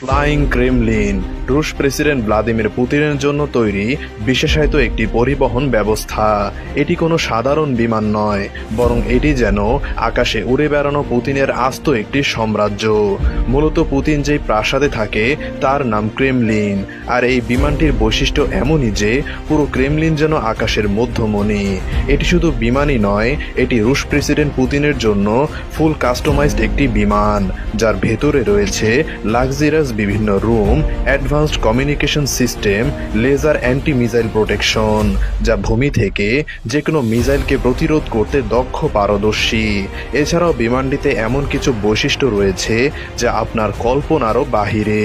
Flying Kremlin রুশ president Vladimir পুতিনের জন্য তৈরি বিশেষায়িত একটি পরিবহন ব্যবস্থা। এটি কোনো সাধারণ বিমান নয়, বরং এটি যেন আকাশে উড়ে বেড়ানো পুতিনের আস্ত একটি সাম্রাজ্য। মূলত পুতিন যেই প্রাসাদে থাকে তার নাম ক্রেমলিন, আর এই বিমানটির বৈশিষ্ট্য এমনই যে পুরো ক্রেমলিন যেন আকাশের মধ্যমণি। এটি শুধু বিমানই নয়, এটি রুশ প্রেসিডেন্ট পুতিনের জন্য ফুল কাস্টমাইজড একটি বিমান, যার ভেতরে রয়েছে লাক্সারিয়াস বিভিন্ন room, advanced communication system, laser anti missile protection, যা ভূমি থেকে যে কোনো মিসাইলকে প্রতিরোধ করতে দক্ষ পারদর্শী। এছাড়াও বিমানটিতে এমন কিছু বৈশিষ্ট্য রয়েছে যা আপনার কল্পনারও বাহিরে।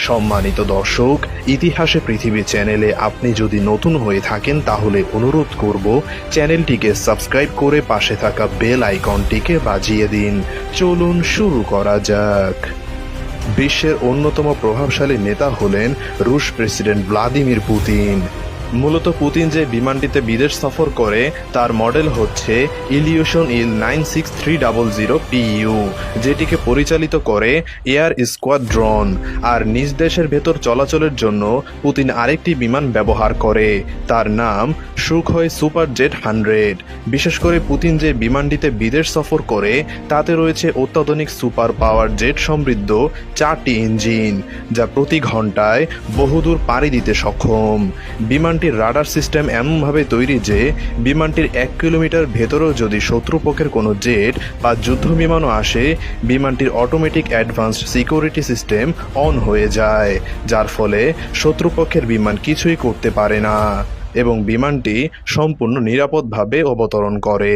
সম্মানিত দর্শক, ইতিহাসে পৃথিবী চ্যানেলে আপনি যদি নতুন হয়ে থাকেন তাহলে অনুরোধ করব চ্যানেলটিকে সাবস্ক্রাইব করে পাশে থাকা বেল আইকনটিকে বাজিয়ে দিন। চলুন শুরু করা যাক। বিশ্বের অন্যতম প্রভাবশালী নেতা হলেন রুশ প্রেসিডেন্ট ভ্লাদিমির পুতিন। মূলত পুতিন যে বিমানটিতে বিদেশ সফর করে তার মডেল হচ্ছে ইলিউশন ইল 96300 PU, যেটিকে পরিচালিত করে এয়ার স্কোয়াড্রন। আর নিজ দেশের ভেতর চলাচলের জন্য পুতিন আরেকটি বিমান ব্যবহার করে, তার নাম সুখোই সুপার জেট 100। বিশেষ করে পুতিন যে বিমানটিতে বিদেশ সফর করে তাতে রয়েছে অত্যাধুনিক সুপার পাওয়ার জেট সমৃদ্ধ 4টি ইঞ্জিন, যা প্রতি ঘন্টায় বহুদূর পাড়ি দিতে সক্ষম। বিমানটির রাডার সিস্টেম এমনভাবে তৈরি যে বিমানটির 1 কিলোমিটার ভেতরেও যদি শত্রুপক্ষের কোনো জেট বা যুদ্ধ বিমানও আসে, বিমানটির automatic advanced security system on হয়ে যায়, যার ফলে শত্রুপক্ষের বিমান কিছুই করতে পারে না এবং বিমানটি সম্পূর্ণ নিরাপদভাবে অবতরণ করে।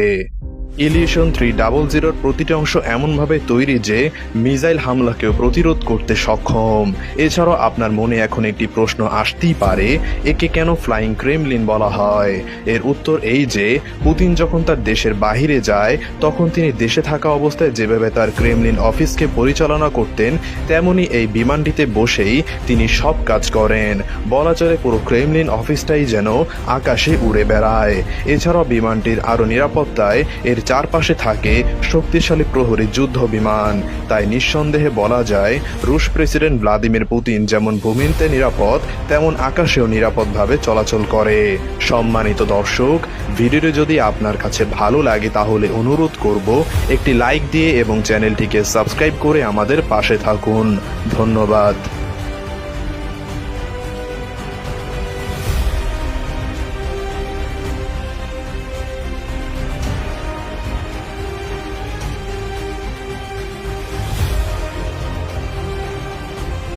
ইলিউশন 300 প্রতিটি অংশ এমনভাবে তৈরি যে মিসাইল হামলাকেও প্রতিরোধ করতে সক্ষম। এছাড়াও আপনার মনে এখন একটি প্রশ্ন আসতেই পারে, একে কেন ফ্লাইং ক্রেমলিন বলা হয়? এর উত্তর এই যে পুতিন যখন তার দেশের বাহিরে যায় তখন তিনি দেশে থাকা অবস্থায় যেভাবে তার ক্রেমলিন অফিসকে পরিচালনা করতেন, তেমনি এই বিমানটিতে বসেই তিনি সব কাজ করেন। বলা চলে পুরো ক্রেমলিন অফিসটাই যেন আকাশে উড়ে বেড়ায়। এছাড়াও বিমানটির আরও নিরাপত্তায় এর চারপাশে থাকে শক্তিশালী প্রহরী যুদ্ধ বিমান। তাই নিঃসন্দেহে বলা যায় রুশ প্রেসিডেন্ট ভ্লাদিমির পুতিন যেমন ভূমিতে নিরাপদ তেমন আকাশেও নিরাপদভাবে চলাচল করে। সম্মানিত দর্শক, ভিডিওটি যদি আপনার কাছে ভালো লাগে তাহলে অনুরোধ করব একটি লাইক দিয়ে এবং চ্যানেলটিকে সাবস্ক্রাইব করে আমাদের পাশে থাকুন। ধন্যবাদ।